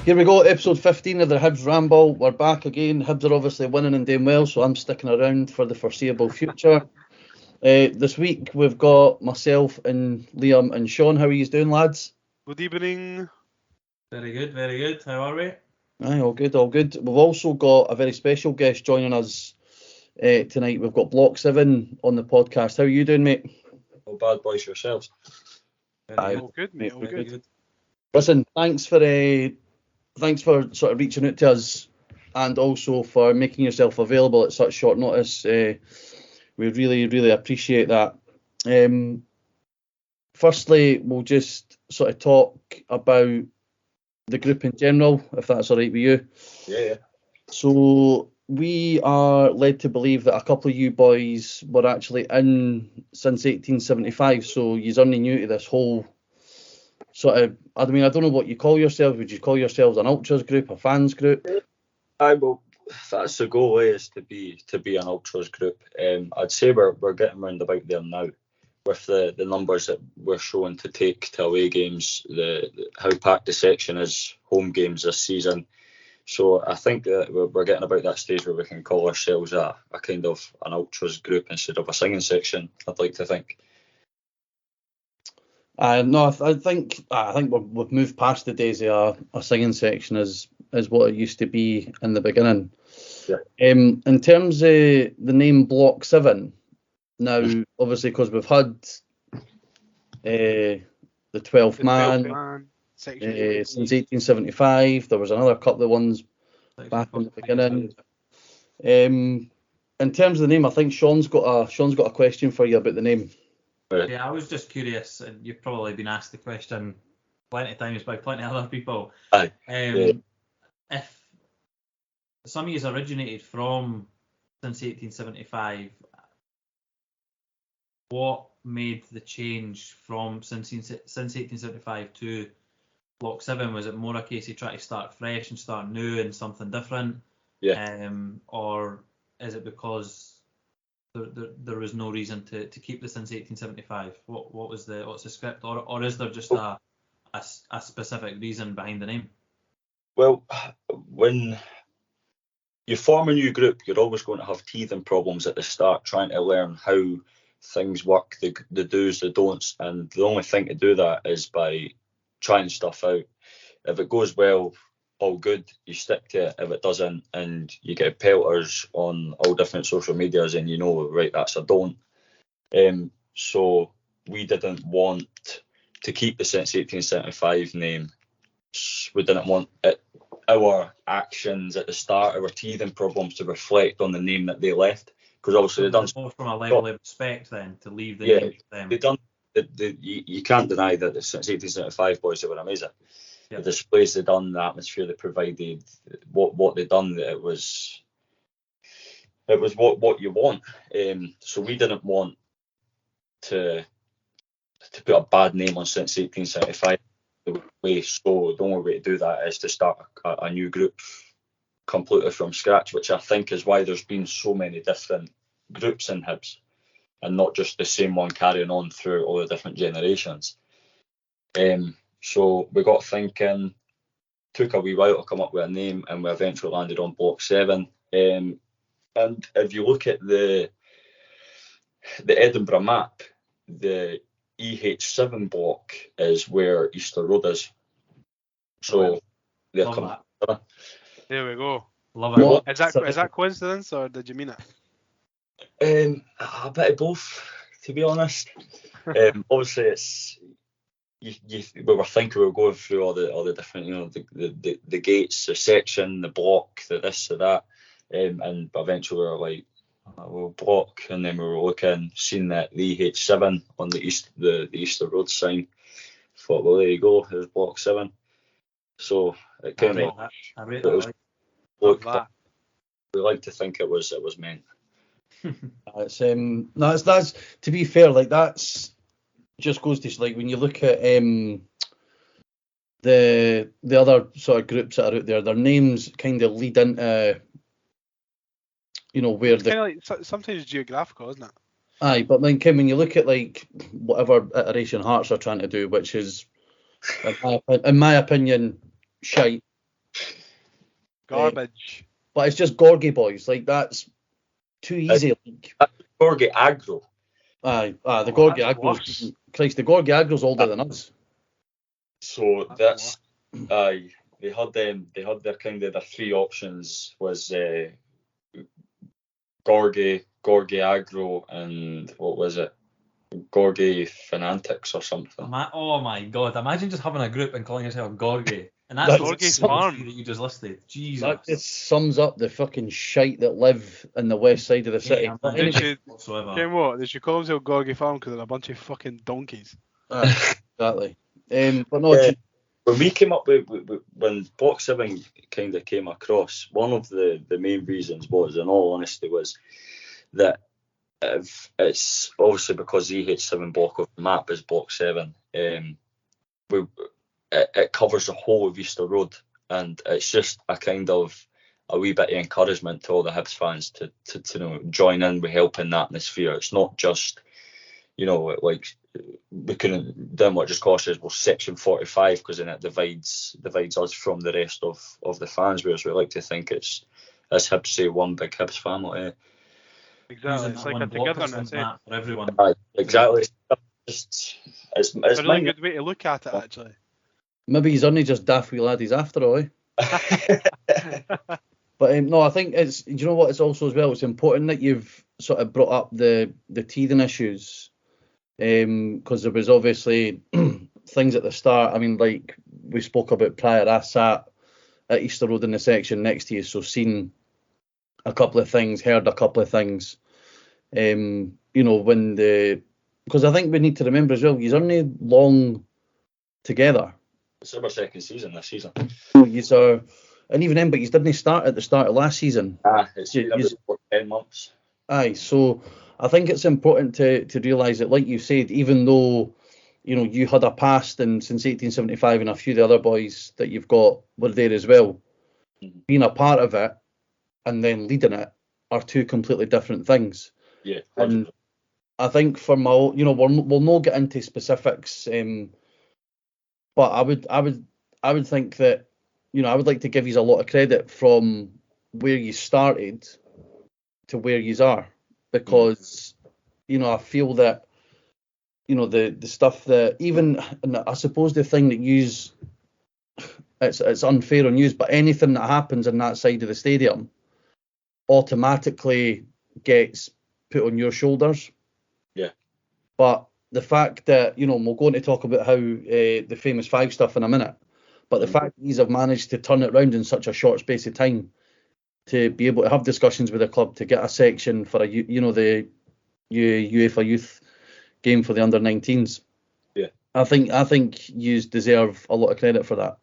Here we go, episode 15 of the Hibs Ramble. We're back again. Hibs are obviously winning and doing well, so I'm sticking around for the foreseeable future. This week we've got myself and Liam and Shaun. How are you doing, lads? Good evening. Very good, very good. How are we? Aye, all good, all good. We've also got a very special guest joining us tonight. We've got Block 7 on the podcast. How are you doing, mate? Not bad, boys, yourselves. Aye. All good, mate. All Very good. Listen, thanks for sort of reaching out to us and also for making yourself available at such short notice. We really, really appreciate that. Firstly, we'll just sort of talk about the group in general, if that's all right with you. Yeah. So we are led to believe that a couple of you boys were actually in since 1875, so you're only new to this whole sort of, I mean, I don't know what you call yourselves. Would you call yourselves an ultras group, a fans group? Well, that's the goal, is to be an ultras group. I'd say we're getting round about there now with the numbers that we're showing to take to away games, how packed the section is, home games this season. So I think that we're getting about that stage where we can call ourselves a kind of an ultras group instead of a singing section, I'd like to think. No, I think we've moved past the days of a singing section as what it used to be in the beginning. Yeah. In terms of the name Block 7, now obviously because we've had the 12th man Section since 1875, there was another couple of ones back in the beginning. In terms of the name, I think Shaun's got a question for you about the name. Yeah, I was just curious, and you've probably been asked the question plenty of times by plenty of other people. Aye. If some of these originated from since 1875, what made the change from since 1875 to Block 7? Was it more a case of trying to start fresh and start new and something different? Yeah. Or is it because there was no reason to keep this since 1875? What's the script, or is there just a specific reason behind the name? Well, when you form a new group, you're always going to have teething problems at the start, trying to learn how things work, the do's, the don'ts, and the only thing to do that is by trying stuff out. If it goes well, all good, you stick to it. If it doesn't, and you get pelters on all different social medias, and you know, right, that's a don't. So we didn't want to keep the since 1875 name. We didn't want our actions at the start, our teething problems, to reflect on the name that they left, because obviously they done more from a level of respect then to leave the name to them. They done. You can't deny that since 1875 boys, they were amazing. Yep. The displays they done, the atmosphere they provided, what they done, it was what you want. So we didn't want to put a bad name on since 1875. So the only way to do that is to start a new group completely from scratch, which I think is why there's been so many different groups in Hibs and not just the same one carrying on through all the different generations. So we got thinking, took a wee while to come up with a name, and we eventually landed on Block 7. And if you look at the Edinburgh map, the EH7 block is where Easter Road is. So they're coming. There we go. Love it. Is that coincidence, or did you mean it? A bit of both, to be honest. Obviously, it's we were thinking we were going through all the different, the gates, the section, the block, the this, the that, and eventually we were like, we'll block, and then we were looking, seeing that the EH7 on the Easter Road sign. Thought, well, there you go, there's Block 7. So it kind of we like to think it was meant. That's to be fair, like that's just goes to like when you look at the other sort of groups that are out there, their names kind of lead into where the kind of like sometimes geographical, isn't it? Aye, but then Kim, when you look at like whatever iteration Hearts are trying to do, which is in my opinion shite, Garbage. But it's just Gorgie boys. Like, that's too easy. Gorgie aggro. The Oh, Gorgie that's aggro's worse. Christ, the Gorgie aggro's older than us. So That's they had their kind of their three options was Gorgie aggro, and what was it? Gorgie fanatics or something. Oh my god! Imagine just having a group and calling yourself Gorgie, and That's that's Gorgie the Farm. three that you just listed. Jesus. That just sums up the fucking shite that live in the west side of the city. Yeah, But They anyway, should, whatsoever. you know what? They should call themselves Gorgie Farm because they're a bunch of fucking donkeys. exactly. But no, When we came up with when Box 7 kind of came across, one of the main reasons was, in all honesty, was that if it's obviously because EH7 block of the map is Box 7. It covers the whole of Easter Road, and it's just a kind of a wee bit of encouragement to all the Hibs fans to join in with helping that atmosphere. It's not just, like we couldn't do what just cautious well section 45 because then it divides us from the rest of the fans, whereas we like to think it's as Hibs say one big Hibs family. Exactly. It's like a togetherness. For everyone. Exactly. It's It's a really good way to look at it, actually. maybe he's only just daft wee laddies after all. But no, I think it's. Do you know what? It's also as well. It's important that you've sort of brought up the teething issues, because there was obviously things at the start. I mean, like we spoke about prior. I sat at Easter Road in the section next to you, so seen a couple of things, heard a couple of things. Because I think we need to remember as well, he's only long together. It's our second season this season. And even then, but he didn't start at the start of last season. It's been about 10 months. Aye, so I think it's important to realise that, like you said, even though you had a past and since 1875 and a few of the other boys that you've got were there as well, being a part of it and then leading it are two completely different things. Yeah. And I think for my, we'll not get into specifics, but I would think that, I would like to give you a lot of credit from where you started to where you are, because, I feel that, the stuff that even, and I suppose the thing that it's unfair on you, but anything that happens in that side of the stadium automatically gets put on your shoulders. Yeah. But the fact that, we'll go on to talk about how the famous five stuff in a minute, but the fact that these have managed to turn it around in such a short space of time, to be able to have discussions with the club to get a section for the UEFA Youth game for the under-19s. Yeah. I think you deserve a lot of credit for that.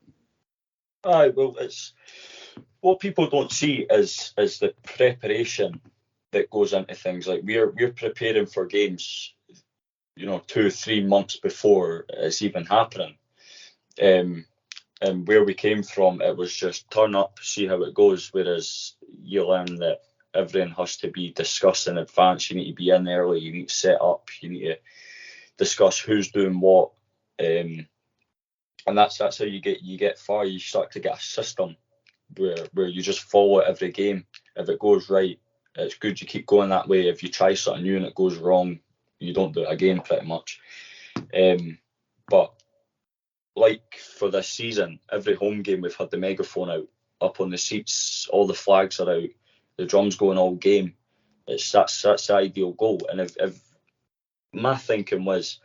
Aye, well, it's what people don't see is the preparation that goes into things. Like we're preparing for games, 2-3 months before it's even happening. And where we came from, it was just turn up, see how it goes. Whereas you learn that everything has to be discussed in advance. You need to be in early. You need to set up. You need to discuss who's doing what. And that's how you get far. You start to get a system where you just follow it every game. If it goes right, it's good. You keep going that way. If you try something new and it goes wrong, you don't do it again, pretty much. But like for this season, every home game we've had the megaphone out, up on the seats, all the flags are out, the drums going all game. That's the ideal goal. And if my thinking was,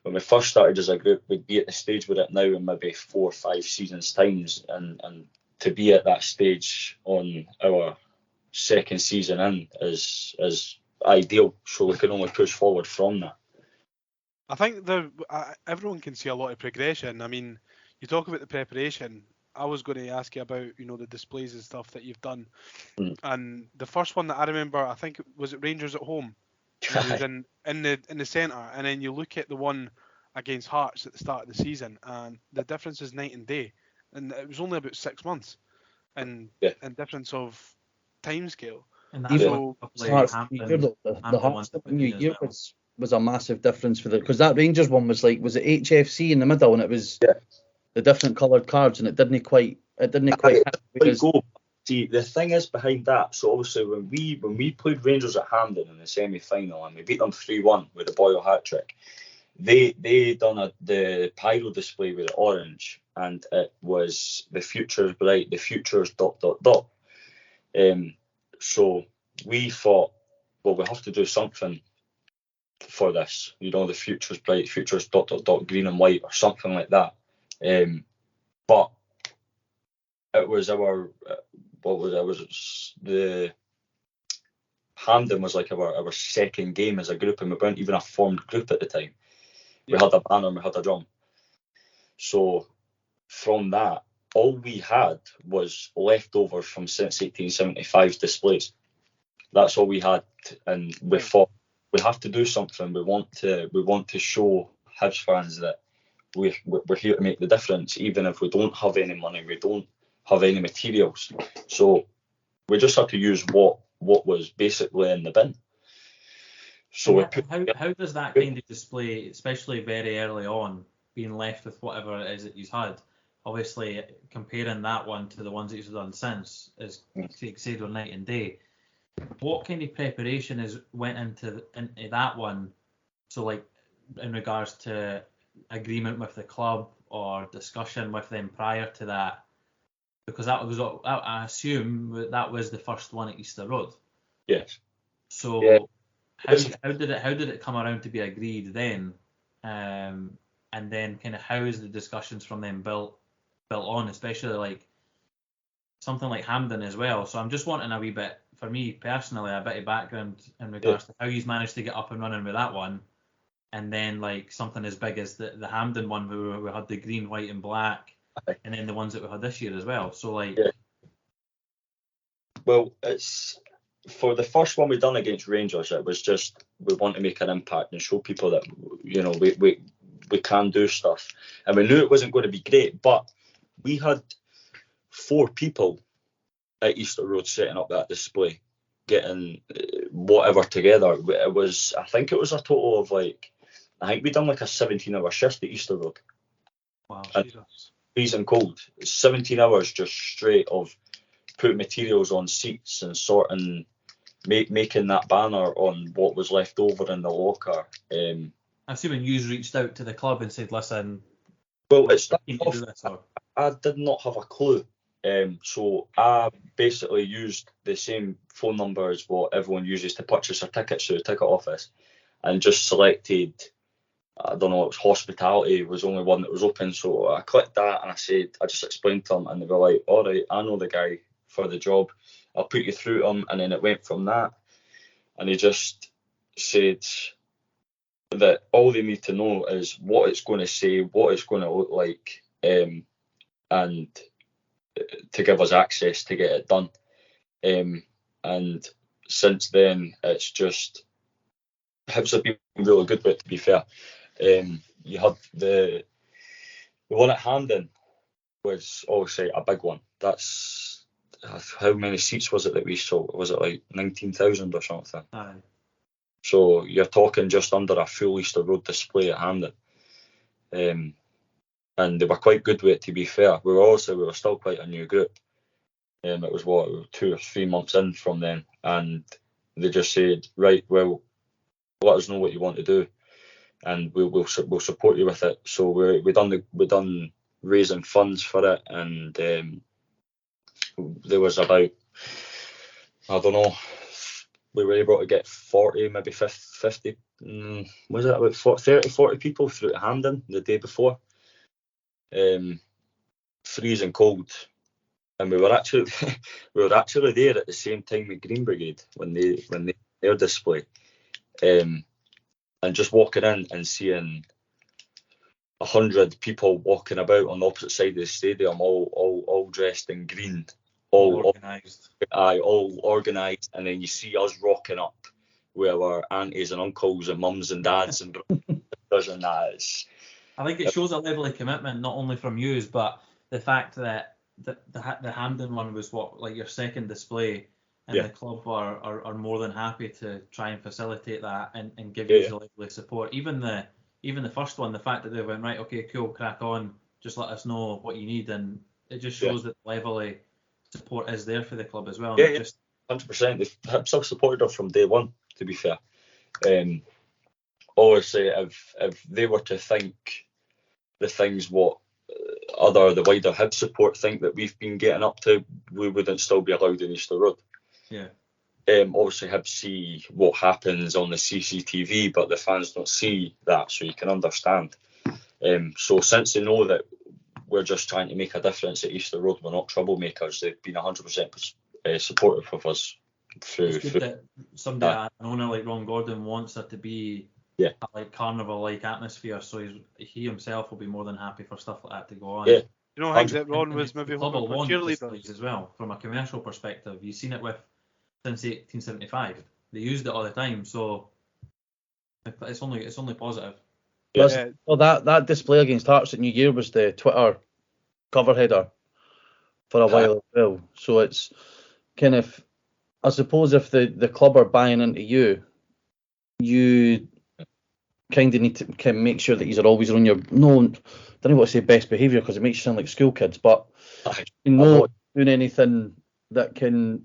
when we first started as a group, we'd be at the stage we're at now in maybe 4 or 5 seasons times, and to be at that stage on our second season in is ideal. So we can only push forward from that. I think everyone can see a lot of progression. I mean, you talk about the preparation. I was going to ask you about, the displays and stuff that you've done. And the first one that I remember, I think was it Rangers at home. It was in the centre, and then you look at the one against Hearts at the start of the season, and the difference is night and day. And it was only about 6 months, and difference of timescale. And Even the Hearts New Year was a massive difference for because that Rangers one was it HFC in the middle, and it was different coloured cards, and it didn't quite hit. Whereas, go. See, the thing is behind that. So obviously, when we played Rangers at Hampden in the semi-final and we beat them ... with the Boyle hat trick, they done the pyro display with the orange, and it was the future's bright, the future's ... So we thought, well, we have to do something for this. You know, the future's bright, future's ... green and white, or something like that. But it was our the Hampden was like our second game as a group, and we weren't even a formed group at the time. We had a banner and we had a drum. So from that, all we had was leftovers from since 1875's displays. That's all we had, and we thought we have to do something. We want to show Hibs fans that we're here to make the difference, even if we don't have any money, we don't have any materials. So we just had to use what was basically in the bin. So how does that kind of display, especially very early on, being left with whatever it is that you've had, obviously comparing that one to the ones that you've done since is said were night and day. What kind of preparation went into that one? So like in regards to agreement with the club or discussion with them prior to that, because that was, I assume that was the first one at Easter Road. Yes. So yeah. how did it come around to be agreed then? And then kind of how is the discussions from them built on, especially like something like Hampden as well. So I'm just wanting a wee bit, for me personally, a bit of background in regards to how he's managed to get up and running with that one, and then like something as big as the Hampden one where we had the green, white and black, and then the ones that we had this year as well. So like, well, it's for the first one we done against Rangers. It was just we want to make an impact and show people that we can do stuff, and we knew it wasn't going to be great, but we had 4 people at Easter Road setting up that display, getting whatever together. I think it was a total of I think we done like a 17-hour shift at Easter Road. Wow, freezing cold. 17 hours just straight of putting materials on seats and sorting, making that banner on what was left over in the locker. I'm assuming you reached out to the club and said, listen, well, I did not have a clue. So I basically used the same phone number as what everyone uses to purchase their tickets through the ticket office, and just selected, I don't know, it was hospitality was the only one that was open. So I clicked that and I just explained to them, and they were like, all right, I know the guy for the job, I'll put you through him. And then it went from that, and he just said that all they need to know is what it's going to say, what it's going to look like, and to give us access to get it done. And since then, it's just Hibs have been really good with it, to be fair. You had the one at Hampden was obviously a big one. That's how many seats was it that we sold? Was it like 19,000 or something? Aye. So you're talking just under a full Easter Road display at Hampden. And they were quite good with it, to be fair. We were still quite a new group. It was 2 or 3 months in from then, and they just said, right, well, let us know what you want to do, and we'll support you with it. So we done raising funds for it, and there was about, I don't know, we were able to get 40, maybe 50, was it about 40 people through to Hampden the day before. Freezing cold, and we were actually there at the same time with Green Brigade when they their display, and just walking in and seeing 100 people walking about on the opposite side of the stadium, all dressed in green, all organised, and then you see us rocking up with our aunties and uncles and mums and dads and brothers and that. I think it shows a level of commitment, not only from you, but the fact that the Hampden one was your second display, and the club are more than happy to try and facilitate that and give you the level of support. Even the first one, the fact that they went, right, okay, cool, crack on, just let us know what you need, and it just shows that the level of support is there for the club as well. Yeah, 100%. They've still supported us from day one, to be fair. Obviously, if they were to think the things what the wider Hibs support think that we've been getting up to, we wouldn't still be allowed in Easter Road. Yeah. Obviously, Hibs see what happens on the CCTV, but the fans don't see that, so you can understand. So since they know that we're just trying to make a difference at Easter Road, we're not troublemakers, they've been 100% supportive of us. It's good that somebody, an owner like Ron Gordon, wants it to be a like carnival-like atmosphere, so he himself will be more than happy for stuff like that to go on. Yeah. You know, I think that Ron was maybe hoping for cheerleaders as well, from a commercial perspective. You've seen it since 1875. They used it all the time, so it's only positive. Yeah. Well, that display against Hearts at New Year was the Twitter cover header for a while as well. So it's kind of, I suppose, if the club are buying into you kind of need to make sure that you're always on your, no, I don't want to say best behaviour because it makes you sound like school kids, but not doing anything that can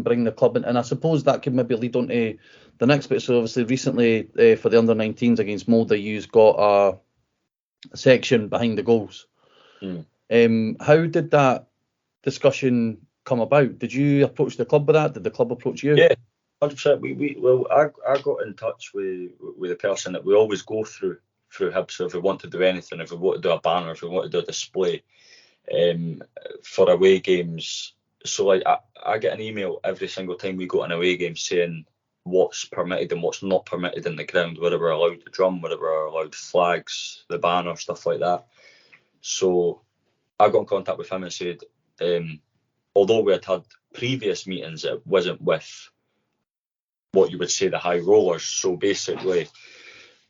bring the club in. And I suppose that could maybe lead on to the next bit. So obviously recently for the under-19s against Molde, you've got a section behind the goals. How did that discussion come about? Did you approach the club with that? Did the club approach you? Yeah, 100%. I got in touch with the person that we always go through Hibs. So if we want to do anything, if we want to do a banner, if we want to do a display for away games. So like I get an email every single time we go to an away game saying what's permitted and what's not permitted in the ground, whether we're allowed to drum, whether we're allowed flags, the banner, stuff like that. So I got in contact with him and said, although we had previous meetings, it wasn't with what you would say the high rollers. So basically,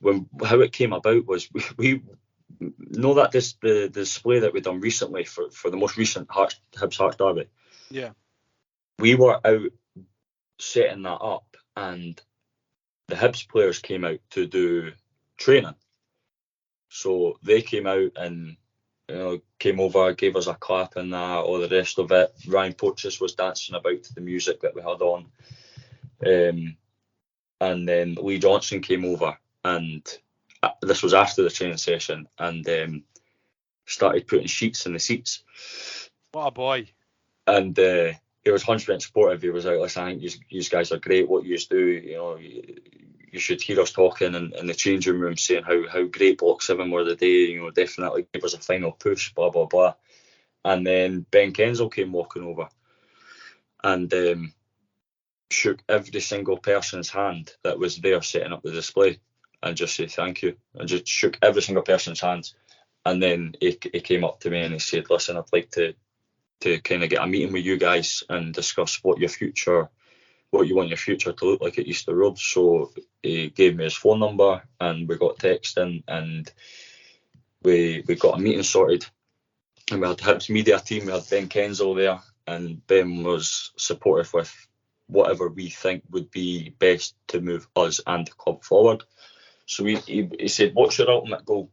how it came about was we know that the display that we done recently for the most recent Hibs Hearts derby. Yeah. We were out setting that up, and the Hibs players came out to do training. So they came out and came over, gave us a clap and all the rest of it. Ryan Pochis was dancing about to the music that we had on. And then Lee Johnson came over, and this was after the training session, and started putting sheets in the seats. What a boy. And he was 100% supportive. He was like, listen, I think you guys are great, what you do. You should hear us talking in the changing room, saying how great Block 7 were the day, definitely give us a final push, blah, blah, blah. And then Ben Kenzel came walking over and shook every single person's hand that was there setting up the display and just said thank you. And just shook every single person's hands. And then he came up to me and he said, listen, I'd like to kind of get a meeting with you guys and discuss what you want your future to look like at Easter Road. So he gave me his phone number and we got texting and we got a meeting sorted. And we had the Hibs media team, we had Ben Kenzel there, and Ben was supportive with whatever we think would be best to move us and the club forward. So he said, what's your ultimate goal?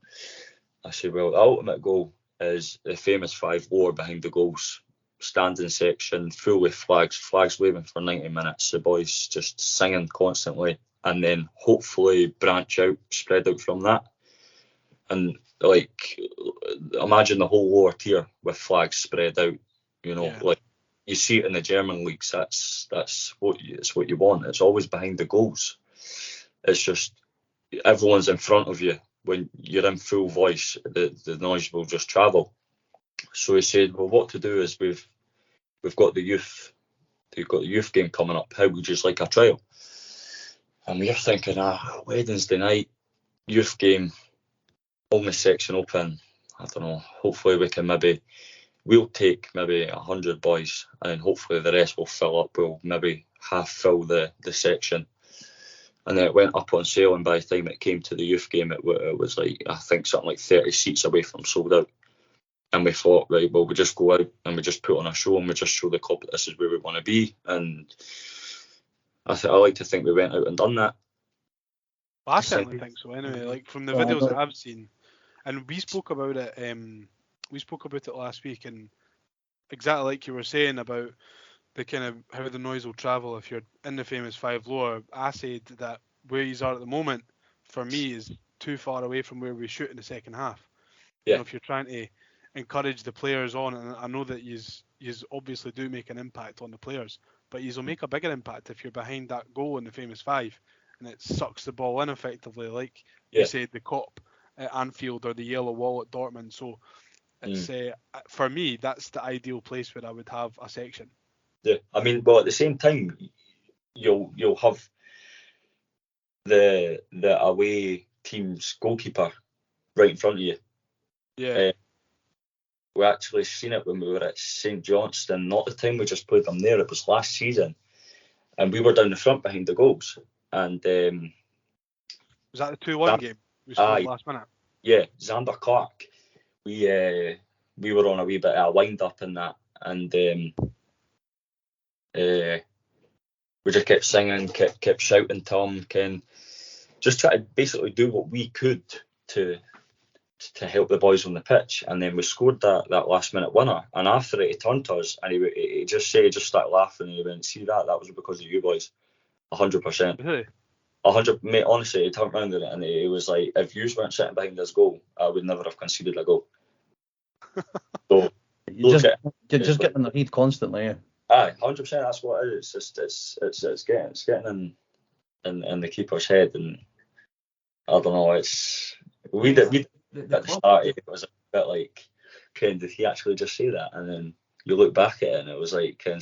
I said, well, the ultimate goal is the famous 5 lower behind the goals, standing section, full with flags waving for 90 minutes, the boys just singing constantly, and then hopefully branch out, spread out from that. And like, imagine the whole lower tier with flags spread out, like you see it in the German leagues. That's what you want. It's always behind the goals. It's just everyone's in front of you. When you're in full voice, the noise will just travel. So he said, well, what to do is we've got the youth game coming up. How would you like a trial? And we're thinking, Wednesday night, youth game, only section open. I don't know. Hopefully we can we'll take maybe 100 boys, and then hopefully the rest will fill up. We'll maybe half fill the section. And then it went up on sale, and by the time it came to the youth game, it was like, I think something like 30 seats away from sold out. And we thought, right, well, we just go out and we just put on a show and we just show the club that this is where we want to be. And I like to think we went out and done that. Well, I certainly think so anyway, like from the videos that I've seen. And we spoke about it we spoke about it last week, and exactly like you were saying about the kind of how the noise will travel if you're in the famous five lower. I said that where you are at the moment, for me, is too far away from where we shoot in the second half. Yeah. You know, if you're trying to encourage the players on, and I know that you obviously do make an impact on the players, but you'll make a bigger impact if you're behind that goal in the famous five, and it sucks the ball in effectively, like you said, the Kop at Anfield or the yellow wall at Dortmund. So it's for me, that's the ideal place where I would have a section. Yeah, I mean, well, at the same time, you'll have the away team's goalkeeper right in front of you. Yeah. We actually seen it when we were at St Johnstone, not the time we just played them there, it was last season, and we were down the front behind the goals. And was that the 2-1 game we scored last minute? Yeah, Xander Clark. We were on a wee bit of a wind up in that, and we just kept singing, kept shouting to him, Ken, just try to basically do what we could to help the boys on the pitch. And then we scored that last minute winner, and after it he turned to us and he just started laughing, and he went, see that was because of you boys, 100%. Really? 100, mate, honestly, he turned around and he was like, if you weren't sitting behind this goal, I would never have conceded a goal. So you're just getting in the heat constantly. Yeah. Aye, 100%. That's what it is. It's getting in the keeper's head, and I don't know. We at the start it was a bit like, Ken, did he actually just say that? And then you look back at it, and it was like, Ken,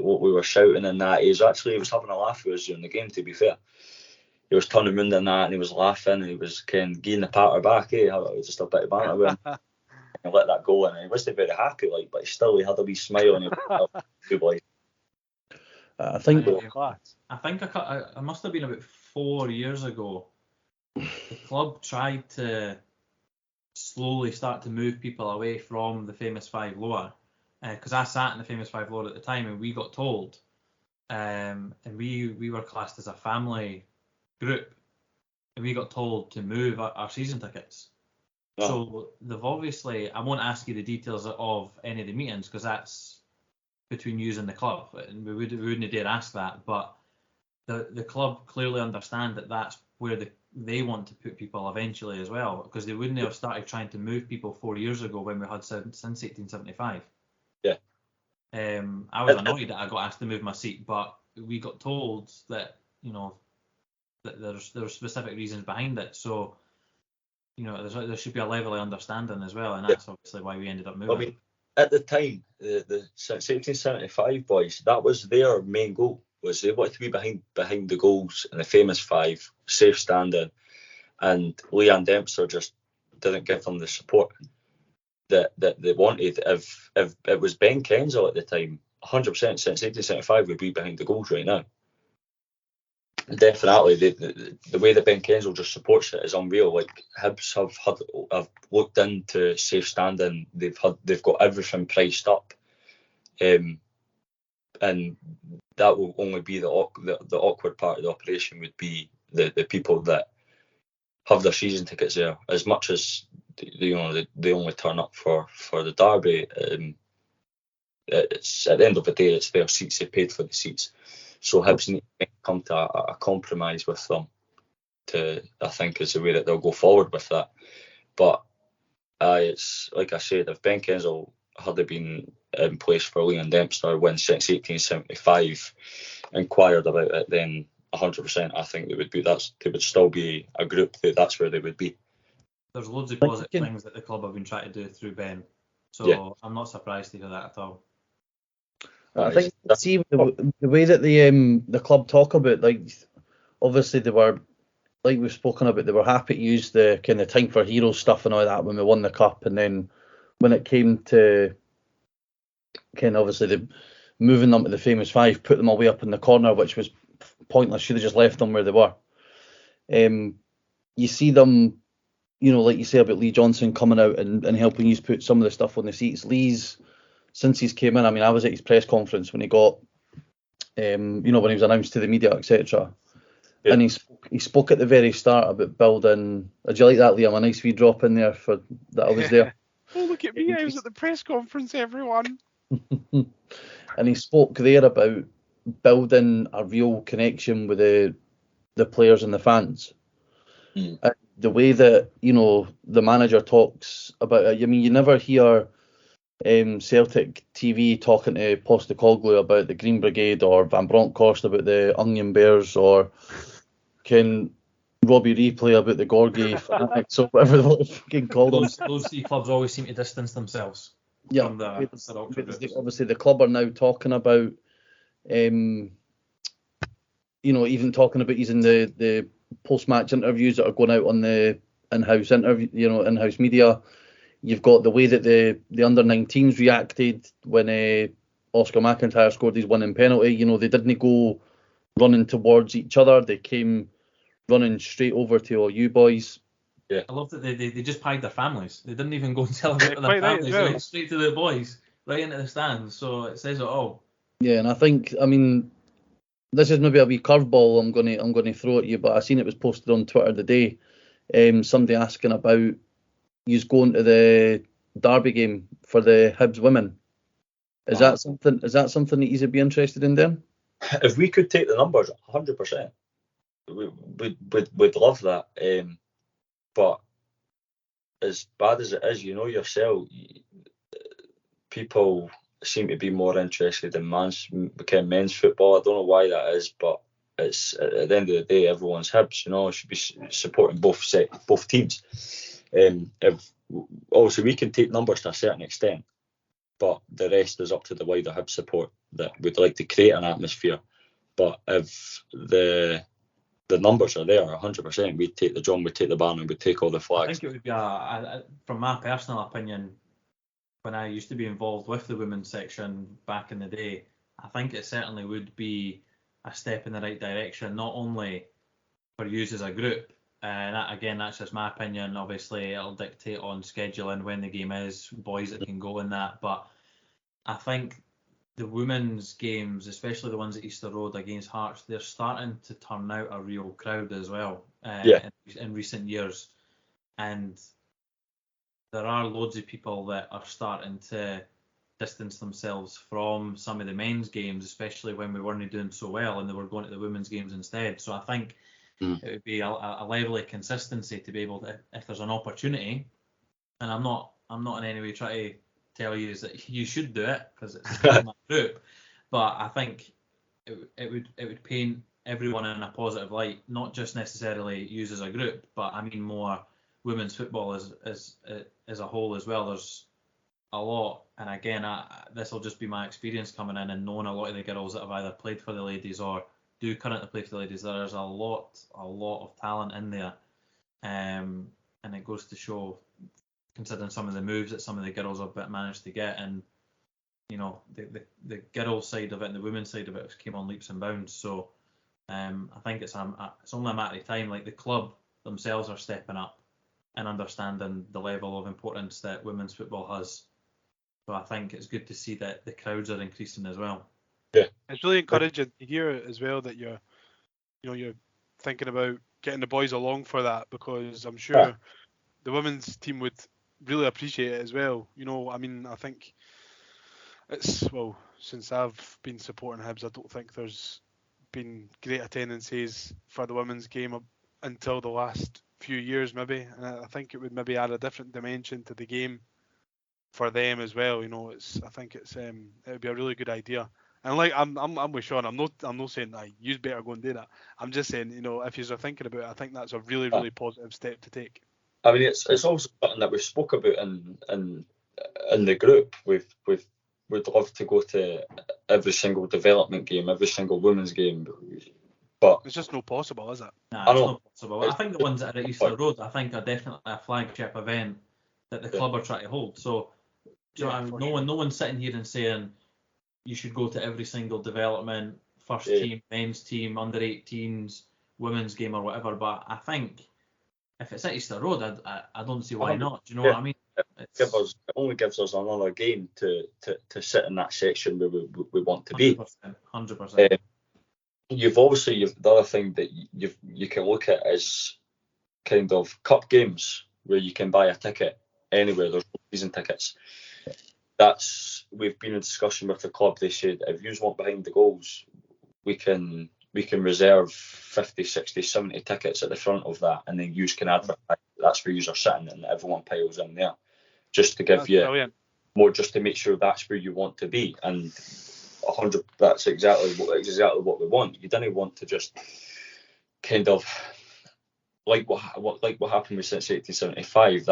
what we were shouting and that. He was having a laugh with us during the game. To be fair, he was turning around and that, and he was laughing, and he was giving the patter back. Just a bit of banter with him. And let that go, and he wasn't very happy, but he had a wee smile on him. Good boy. I think I must have been about 4 years ago. The club tried to slowly start to move people away from the famous five lower, because I sat in the famous five lower at the time, and we got told, and we were classed as a family group, and we got told to move our season tickets. Oh. So they've obviously, I won't ask you the details of any of the meetings because that's between you and the club, and we wouldn't dare ask that. But the club clearly understand that that's where they want to put people eventually as well, because they wouldn't have started trying to move people 4 years ago when we had since 1875. Yeah. I was annoyed that I got asked to move my seat, but we got told that that there's specific reasons behind it. So. There should be a level of understanding as well, and that's obviously why we ended up moving. I mean, at the time, the 1775 boys, that was their main goal, was they wanted to be behind the goals in the famous five, safe standing, and Leanne Dempster just didn't give them the support that they wanted. If it was Ben Kenzel at the time, 100% since 1875 would be behind the goals right now. Definitely, the way that Ben Kenzel just supports it is unreal. Like Hibs have looked into safe standing. They've got everything priced up, and that will only be the awkward part of the operation would be the people that have their season tickets there. As much as they only turn up for the derby, it's at the end of the day it's their seats. They paid for the seats. So Hibs need to come to a compromise with them I think is the way that they'll go forward with that. But it's like I said, if Ben Kenzel had been in place for Leanne Dempster when since 1875 inquired about it, then 100% I think they would still be a group that's where they would be. There's loads of positive things that the club have been trying to do through Ben, so I'm not surprised to hear that at all. I think the way that the club talk about, like, obviously they were, like we've spoken about, they were happy to use the kind of time for heroes stuff and all that when we won the cup, and then when it came to kind of obviously the moving them to the famous five, put them all way up in the corner, which was pointless. Should have just left them where they were. You see them, like you say about Lee Johnson coming out and helping you put some of the stuff on the seats. Lee's, since he's came in, I mean, I was at his press conference when he got, when he was announced to the media, etc. Yeah. And he spoke at the very start about building. Did you like that, Liam? A nice wee drop in there for that I was there. Oh, look at me! I was at the press conference, everyone. And he spoke there about building a real connection with the players and the fans. Mm. And the way that, the manager talks about it, I mean, you never hear Celtic TV talking to Postecoglou about the Green Brigade or Van Bronckhorst about the Onion Bears or Ken Robbie Replay about the Gorgie fanatics or whatever they want to fucking call them. Those three clubs always seem to distance themselves Yeah, from the ultra groups. obviously the club are now talking about, even talking about using the post-match interviews that are going out on the in-house interview, in-house media. You've got the way that the under-19s reacted when Oscar McIntyre scored his winning penalty. They didn't go running towards each other. They came running straight over to all you boys. Yeah. I love that they just packed their families. They didn't even go and celebrate with their Quite right, families. as well. They went straight to the boys, right into the stands. So it says it all. Yeah, and I mean, this is maybe a wee curveball I'm gonna throw at you, but I seen it was posted on Twitter today. Somebody asking about you's going to the Derby game for the Hibs women. Is that something that you'd be interested in then? If we could take the numbers, 100%, we'd love that. But as bad as it is, yourself, people seem to be more interested in men's football. I don't know why that is, but it's at the end of the day, everyone's Hibs. Should be supporting both teams. If obviously we can take numbers to a certain extent, but the rest is up to the wider Hibs support that would like to create an atmosphere. But if the numbers are there, 100%, we'd take the drum, we'd take the banner, we'd take all the I flags. think it would be from my personal opinion, when I used to be involved with the women's section back in the day, I think it certainly would be a step in the right direction, not only for you as a group, and that's just my opinion. Obviously, it'll dictate on scheduling when the game is, boys that can go in that, but I think the women's games, especially the ones at Easter Road against Hearts, they're starting to turn out a real crowd as well in recent years. And there are loads of people that are starting to distance themselves from some of the men's games, especially when we weren't doing so well and they were going to the women's games instead. So I think it would be a level of consistency to be able to, if there's an opportunity, and I'm not in any way trying to tell you is that you should do it because it's my group, but I think it would paint everyone in a positive light, not just necessarily use as a group, but I mean more women's football as a whole as well. There's a lot, and again, this will just be my experience coming in and knowing a lot of the girls that have either played for the ladies or do currently play for the ladies. There's a lot of talent in there, and it goes to show, considering some of the moves that some of the girls have managed to get, and the girls side of it and the women's side of it came on leaps and bounds. So I think it's only a matter of time. Like the club themselves are stepping up and understanding the level of importance that women's football has. So I think it's good to see that the crowds are increasing as well. Yeah, it's really encouraging to hear as well that you're thinking about getting the boys along for that, because I'm sure the women's team would really appreciate it as well. I mean, I think since I've been supporting Hibs, I don't think there's been great attendances for the women's game until the last few years maybe, and I think it would maybe add a different dimension to the game for them as well. I think it would be a really good idea. And like I'm with Shaun. I'm not saying that you better go and do that. I'm just saying, if you're thinking about it, I think that's a really, really positive step to take. I mean, it's also something that we spoke about in the group. We'd love to go to every single development game, every single women's game, but it's just not possible, is it? Nah, it's not possible. I think the ones that are at Easter Road, I think are definitely a flagship event that the club are trying to hold. So no one's sitting here and saying you should go to every single development, first team, men's team, under 18s, women's game or whatever. But I think if it's at Easter Road, I don't see why not. Do you know what I mean? It only gives us another game to sit in that section where we want to be. 100%. You've the other thing that you can look at is kind of cup games where you can buy a ticket anywhere. There's no season tickets. We've been in discussion with the club. They said if you want behind the goals, we can reserve 50, 60, 70 tickets at the front of that, and then you can advertise. That's where you are sitting, and everyone piles in there, just to give you brilliant. more, just to make sure that's where you want to be. And 100. That's exactly what we want. You don't want to just kind of like what happened with since 1875.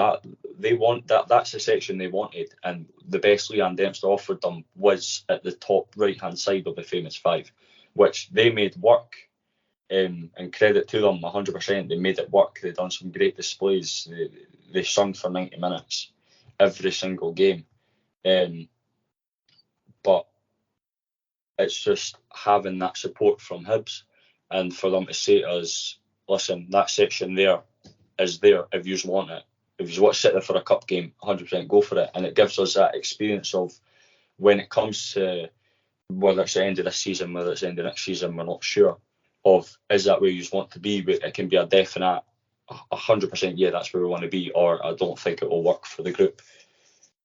That's the section they wanted, and the best Leanne Dempster offered them was at the top right hand side of the famous five, which they made work. And credit to them, 100%. They made it work. They done some great displays. They sung for 90 minutes every single game. But it's just having that support from Hibs, and for them to say to us, listen, that section there is there if you want it. If you want to sit there for a cup game, 100% go for it. And it gives us that experience of when it comes to whether it's the end of this season, whether it's the end of next season, we're not sure of, is that where you want to be? It can be a definite 100% yeah, that's where we want to be, or I don't think it will work for the group,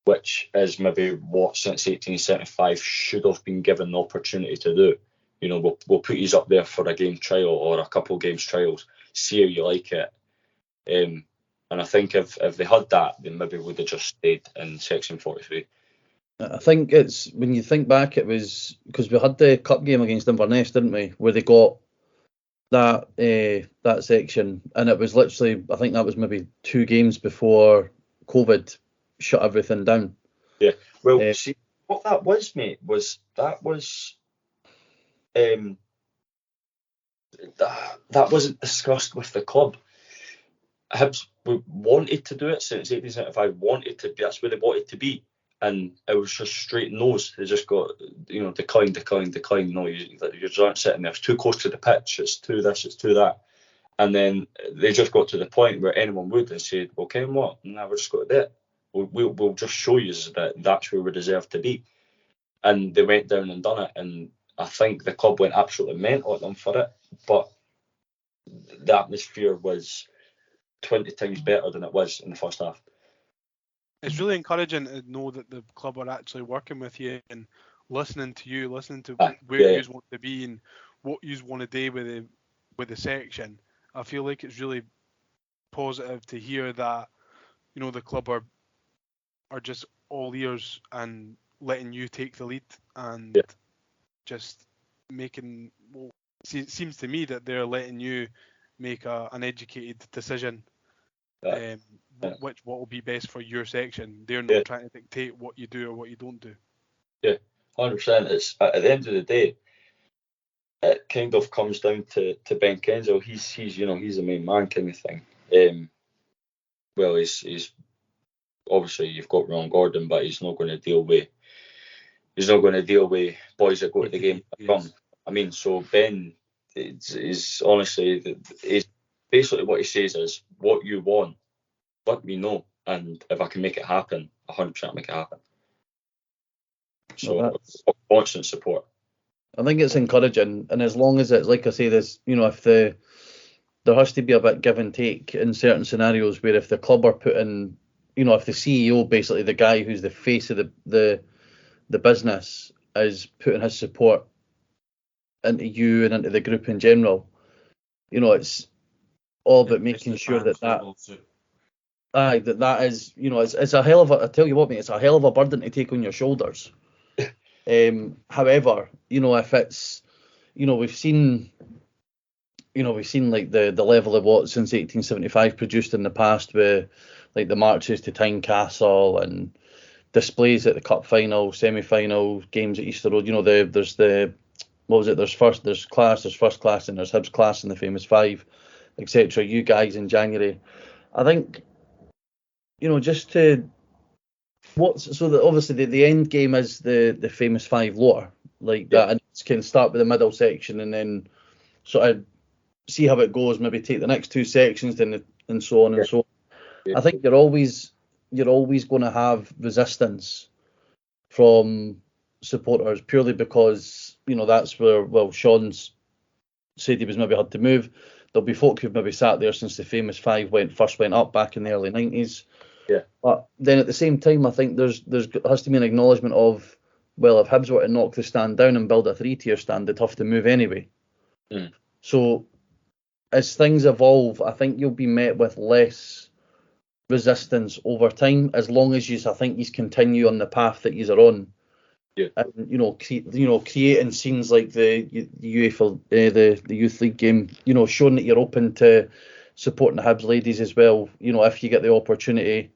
which is maybe what since 1875 should have been given the opportunity to do. You know, we'll put you up there for a game trial or a couple of games trials, see how you like it. And I think if they had that, then maybe would have just stayed in section 43. I think it's, when you think back, it was because we had the cup game against Inverness, didn't we, where they got that section, and it was literally, I think that was maybe 2 games before COVID shut everything down. Yeah, well, see, what that was, mate, that wasn't discussed with the club. Hibs wanted to do it since 1875. That's where they wanted to be, and it was just straight no's. They just got, decline. No, you just aren't sitting there. It's too close to the pitch. It's too this. It's too that. And then they just got to the point where anyone would and said, "Well, Ken, what? Now we're just going to do it. We'll just show you that that's where we deserve to be." And they went down and done it, and I think the club went absolutely mental at them for it. But the atmosphere was 20 times better than it was in the first half. It's really encouraging to know that the club are actually working with you and listening to you, listening to where you want to be and what you want to do with the section. I feel like it's really positive to hear that, the club are just all ears and letting you take the lead and just making, it seems to me that they're letting you make an educated decision. What will be best for your section. They're not trying to dictate what you do or what you don't do. Yeah, 100%. It's at the end of the day, it kind of comes down to Ben Kenzel. He's the main man kind of thing. Well, he's obviously, you've got Ron Gordon, but he's not going to deal with boys that go to the game. I mean, so Ben is honestly, basically what he says is, what you want, let me know, and if I can make it happen, 100% make it happen. So constant support. I think it's encouraging, and as long as it's, like I say, this, if there has to be a bit give and take in certain scenarios, where if the club are putting, if the CEO, basically the guy who's the face of the business, is putting his support into you and into the group in general, it's all about making sure that is, it's a hell of a, I tell you what, mate, it's a hell of a burden to take on your shoulders. However, if it's, we've seen like the level of what since 1875 produced in the past, with like the marches to Tynecastle and displays at the cup final, semi-final, games at Easter Road. There's there's class, there's first class, and there's Hibs class in the famous five, etc. You guys in January, I think, just to obviously the end game is the famous five lower, like that, and it can start with the middle section and then sort of see how it goes, maybe take the next 2 sections, and so on and so on. I think you're always going to have resistance from supporters, purely because that's where, well, Shaun's said he was maybe had to move. There'll be folk who've maybe sat there since the famous five first went up back in the early 90s. Yeah. But then at the same time, I think there has to be an acknowledgement of, well, if Hibs were to knock the stand down and build a 3-tier stand, they'd have to move anyway. Mm. So as things evolve, I think you'll be met with less resistance over time, as long as I think you continue on the path that you are on. Yeah. And creating scenes like the UEFA, the youth league game, showing that you're open to supporting the Hibs ladies as well. If you get the opportunity.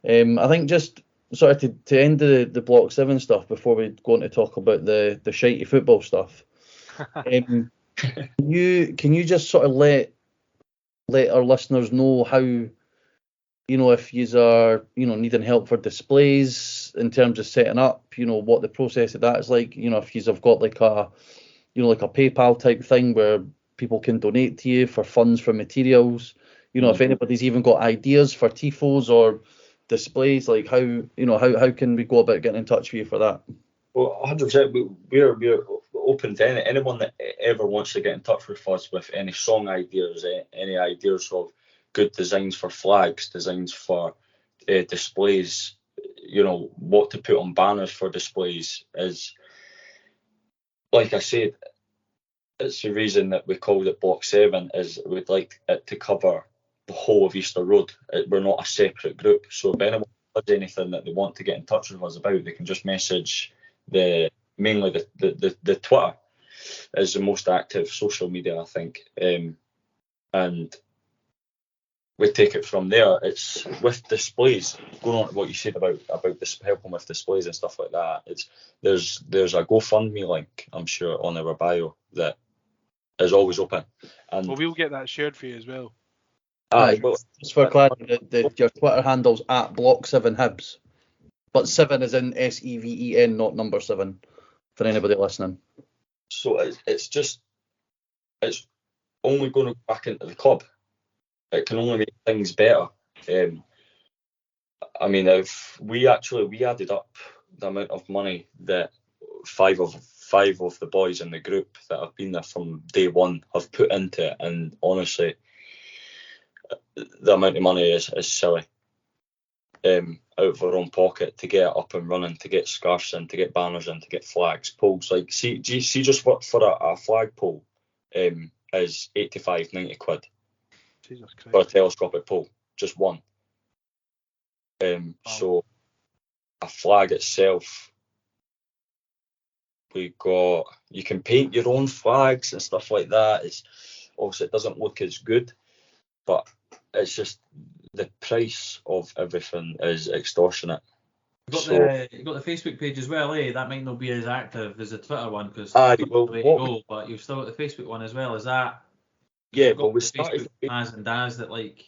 I think just sort of to end the Block 7 stuff before we go on to talk about the shitey football stuff. Can you just sort of let our listeners know how, if you are, needing help for displays in terms of setting up, what the process of that is like, if you have got like a PayPal type thing where people can donate to you for funds for materials, if anybody's even got ideas for tifos or displays, like how can we go about getting in touch with you for that? Well, 100%. We're open to anyone that ever wants to get in touch with us with any song ideas, any ideas of good designs for flags, designs for displays, what to put on banners for displays. Is, like I said, it's the reason that we called it Block 7, is we'd like it to cover the whole of Easter Road. We're not a separate group, so if anyone has anything that they want to get in touch with us about, they can just message mainly the Twitter is the most active social media, I think, and we take it from there. It's with displays. Going on to what you said about this, helping with displays and stuff like that. There's a GoFundMe link, I'm sure, on our bio that is always open. And well, we'll get that shared for you as well. Aye, well, just for clarity, your Twitter handle's at Block7Hibs, but 7 is in SEVEN, not number 7, for anybody listening. So it's only going to go back into the club. It can only make things better. I mean, if we added up the amount of money that five of the boys in the group that have been there from day one have put into it, and honestly, the amount of money is silly. Out of our own pocket to get it up and running, to get scarves in, to get banners in, to get flags, poles. Like, see just what for a flag pole is 85, 90 quid. Jesus Christ. For a telescopic pole, just one. Wow. So a flag itself, you can paint your own flags and stuff like that. It's obviously, it doesn't look as good, but it's just the price of everything is extortionate. You've got the Facebook page as well, eh? That might not be as active as the Twitter one because but you've still got the Facebook one as well. Is that? Yeah, but we started Mas and Daz that like.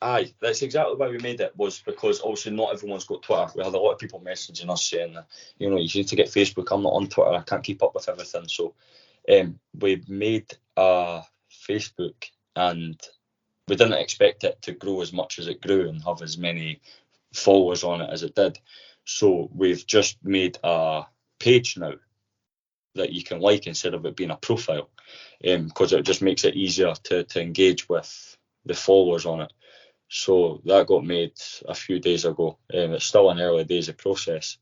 Aye, that's exactly why we made it, was because obviously not everyone's got Twitter. We had a lot of people messaging us saying that, you need to get Facebook. I'm not on Twitter. I can't keep up with everything. So we made a Facebook, and we didn't expect it to grow as much as it grew and have as many followers on it as it did. So we've just made a page now that you can like instead of it being a profile, because it just makes it easier to engage with the followers on it. So that got made a few days ago. It's still an early days of process,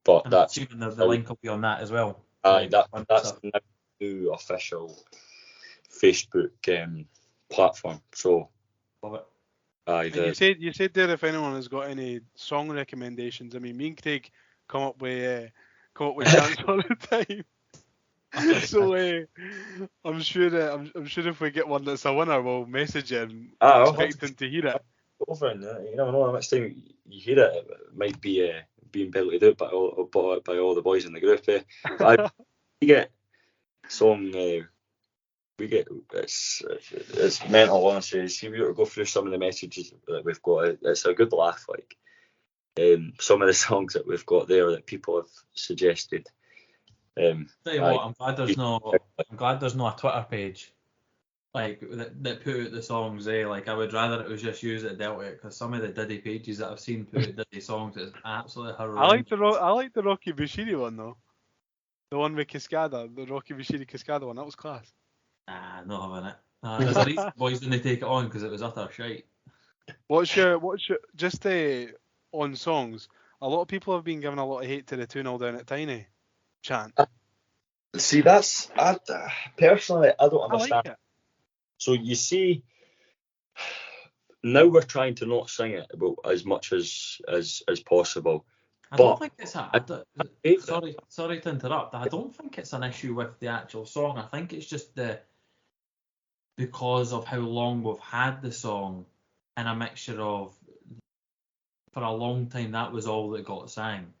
but And that's the link will be on that as well. Aye, that's the new official Facebook platform. So love it. And you said there if anyone has got any song recommendations. I mean, me and Craig come up with chants all the time. So I'm sure if we get one that's a winner, we'll message you and expecting to hear it. Over and you never know. Next time you hear it, it might be being belted out by all the boys in the group. We get song. We get it's mental, honestly. See, we were to go through some of the messages that we've got. It's a good laugh. Like some of the songs that we've got there that people have suggested. Tell you what, I'm glad there's no a Twitter page like that put out the songs. Like I would rather it was just used that dealt with it, because some of the Diddy pages that I've seen put out Diddy songs is absolutely horrendous. I like the Rocky Bushiri one though. The one with Cascada, the Rocky Bushiri Cascada one. That was class. Nah, not having it. There's a reason boys didn't take it on, because it was utter shite. What's your just on songs? A lot of people have been giving a lot of hate to the 2-0 down at Tiny chant. See, personally, I don't I understand. like it. So you see, now we're trying to not sing it about as much as possible. I But don't think it's sorry to interrupt. I don't think it's an issue with the actual song. I think it's just because of how long we've had the song, and a mixture of, for a long time that was all that got sang.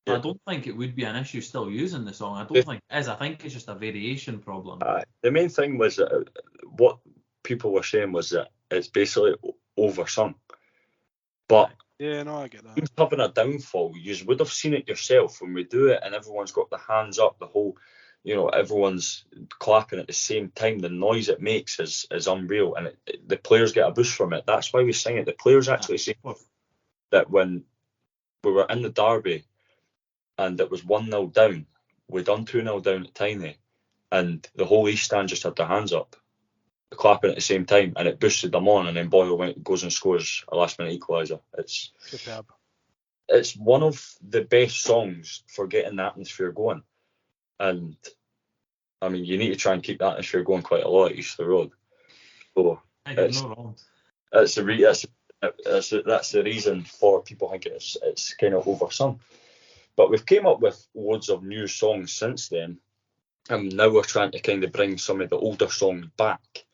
So Yeah. I don't think it would be an issue still using the song. I don't think it is. I think it's just a variation problem. The main thing was that what people were saying was that it's basically oversung. But Yeah, no, I get that. it's having a downfall. You would have seen it yourself when we do it, and everyone's got the hands up. The whole, everyone's clapping at the same time. The noise it makes is unreal, and the players get a boost from it. That's why we sing it. The players actually say that when we were in the derby and it was 1-0 down, we done 2-0 down at Tiny, and the whole East Stand just had their hands up, clapping at the same time, and it boosted them on, and then Boyle goes and scores a last minute equaliser. It's superb. It's one of the best songs for getting the atmosphere going, and I mean, you need to try and keep the atmosphere going quite a lot at Easter Road. So You're not wrong. that's the reason for people thinking it's kind of oversung. But we've came up with loads of new songs since then, and now we're trying to kind of bring some of the older songs back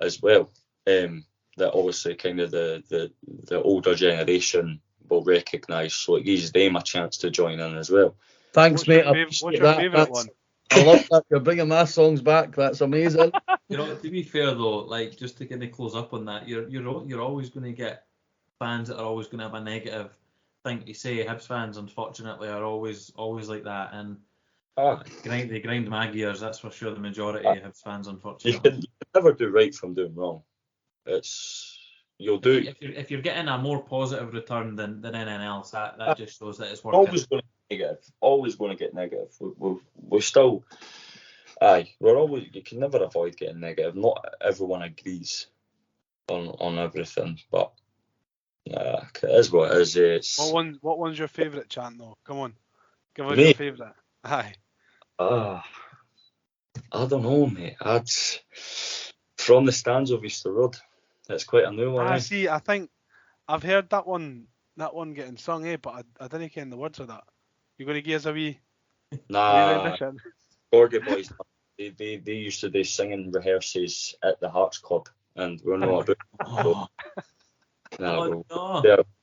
as well. That obviously kind of the older generation will recognise, so it gives them a chance to join in as well. Thanks, What's mate. your favourite one? I love that. You're bringing my songs back. That's amazing. To be fair though, like, just to kind of close up on that, you're always going to get fans that are always going to have a negative thing to say. Hibs fans, unfortunately, are always like that, and they grind my gears. That's for sure. The majority of Hibs fans, unfortunately. You can never do right from doing wrong. You'll do. If you're getting a more positive return than anything else, that just shows that it's working. Always going to get negative. Always going to get negative. We're still. We're always. You can never avoid getting negative. Not everyone agrees on everything, but it is what it is. What one's your favourite chant though? Come on, give us Me? your favourite. Aye. I don't know, mate. From the Stands of Easter Road. That's quite a new one. See, I think I've heard that one getting sung, but I didn't ken the words of that. You're going to give us a wee rendition? Gorgie boys, they used to do singing rehearsals at the Hearts Club, and we're not about.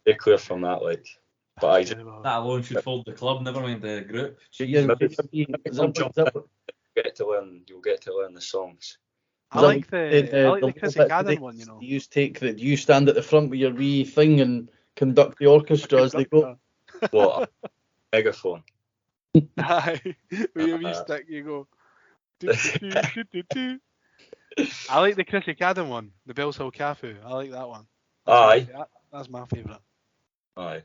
They're clear from that, like. But that alone should fold the club. Never mind the group. You'll get to learn the songs. I like the Chrissy Cadden one, You stand at the front with your wee thing and conduct the orchestra as they go. What? Megaphone. Aye, with your wee stick, you go. I like the Chrissy Cadden one, the Bells Hill Cafu. I like that one. That's my favourite. Aye,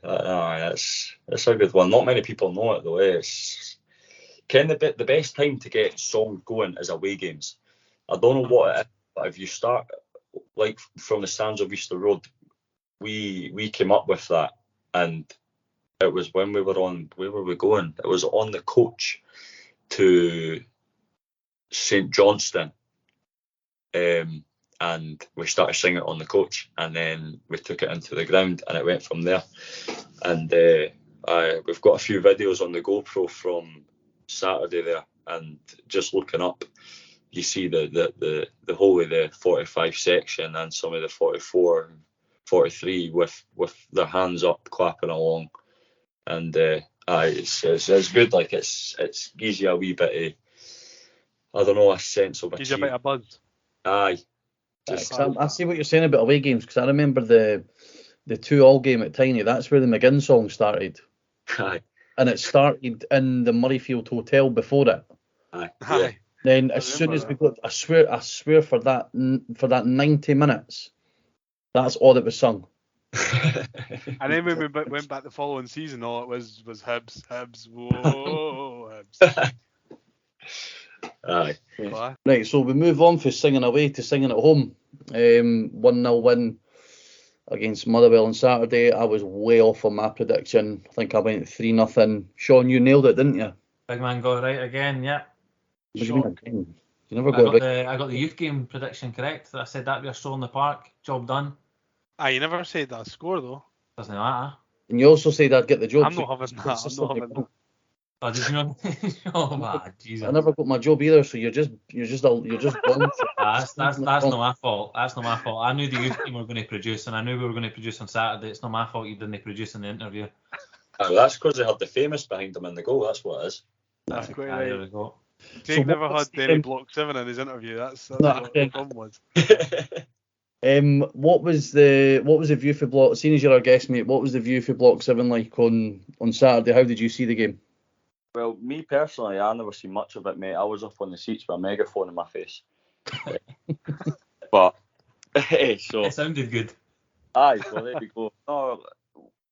that's a good one. Not many people know it though. It's kind of the best time to get songs going is away games. I don't know what it is, but if you start like from the Stands of Easter Road, we came up with that, and it was when we were on. Where were we going? It was on the coach to St Johnston, and we started singing it on the coach, and then we took it into the ground, and it went from there. And we've got a few videos on the GoPro from Saturday there, and just looking up, you see the whole of the 45 section and some of the 44 and 43 with their hands up clapping along, and it's good. Like it's gives you a wee bit of, I don't know, a sense of gives you a bit of buzz. Aye. I see what you're saying about away games, because I remember the 2-2 game at Tiny. That's where the McGinn song started. Aye. And it started in the Murrayfield Hotel before it. Aye. Aye. Then as soon as we got, I swear for that 90 minutes, that's all that was sung. And then when we went back the following season, all it was Hibs, whoa, Hibs. Aye. Right, so we move on from singing away to singing at home. 1-0 win against Motherwell on Saturday. I was way off on my prediction. I think I went 3-0. Shaun, you nailed it, didn't you? Big man got it right again. Yeah. What do you mean Shock. again? You never got it right. I got the youth game prediction correct. I said that'd be a stroll in the park. Job done. You never said that score though. Doesn't matter. And you also said I'd get the job. I'm not having that. I'm not having that. Oh, did you know? Oh, Jesus. I never got my job either, so you're just wrong. That's not my fault. That's not my fault. I knew the youth team were going to produce, and I knew we were going to produce on Saturday. It's not my fault you didn't produce in the interview. Oh, that's because they had the famous behind them in the goal. That's what it is. That's quite There right. we go. Craig So never what's had any Block 7 in his interview. That's No, what the problem was. What was the view for Block? Seeing as you're our guest, mate, what was the view for Block 7 like on Saturday? How did you see the game? Well, me personally, I never seen much of it, mate. I was up on the seats with a megaphone in my face. But so It sounded good. aye, well there we go. No,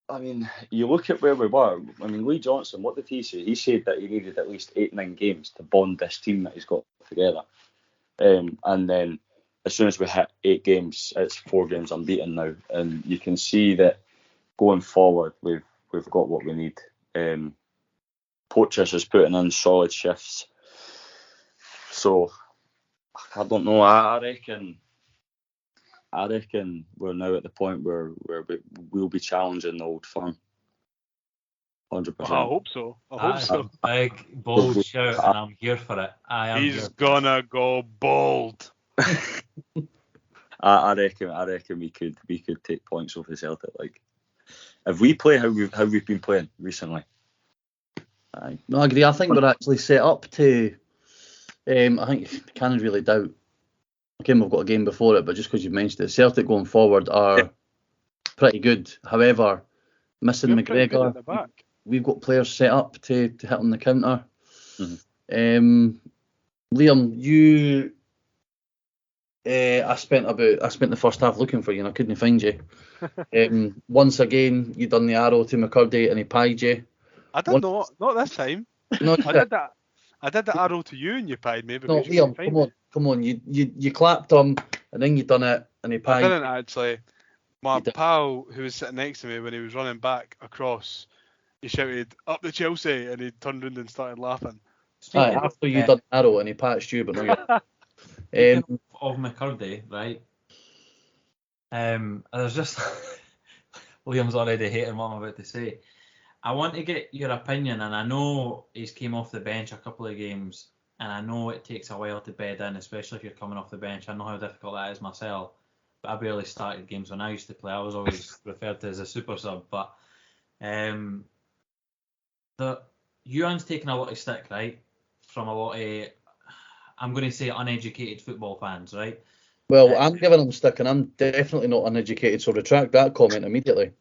I mean, you look at where we were. I mean, Lee Johnson, what did he say? He said that he needed at least 8-9 games to bond this team that he's got together. And then as soon as we hit 8 games, it's 4 games unbeaten now, and you can see that going forward, we've got what we need. Poachers is putting in solid shifts, so I don't know. I reckon we're now at the point where we'll be challenging the Old Firm. 100%. I hope so. I hope so. Big, bold shout, and I'm here for it. He's gonna go bold. I reckon we could take points off the Celtic. Like if we play how we've been playing recently. Aye. No, I agree. I think we're actually set up to. I think you can't really doubt. Again, we've got a game before it, but just because you've mentioned it, Celtic going forward are pretty good. However, missing We're pretty good McGregor, at the back. we've got players set up to hit on the counter. Mm-hmm. Liam, you. I spent the first half looking for you and I couldn't find you. Once again, you done the arrow to McCurdy and he pied you. I did not this time. No, I did that. I did the arrow to you and you pied me. No, Liam, come on. You clapped him and then you done it and he pied. I didn't actually. My You did. pal who was sitting next to me when he was running back across, he shouted "Up the Chelsea" and he turned around and started laughing. Aye, after you done the arrow and he patched you, but no, Speaking of McCurdy, right? There's just Liam's already hating what I'm about to say. I want to get your opinion, and I know he's came off the bench a couple of games, and I know it takes a while to bed in, especially if you're coming off the bench. I know how difficult that is myself, but I barely started games when I used to play. I was always referred to as a super sub, but Ewan's taking a lot of stick, right, from a lot of, I'm going to say, uneducated football fans, right? Well, I'm giving him stick, and I'm definitely not uneducated, so retract that comment immediately.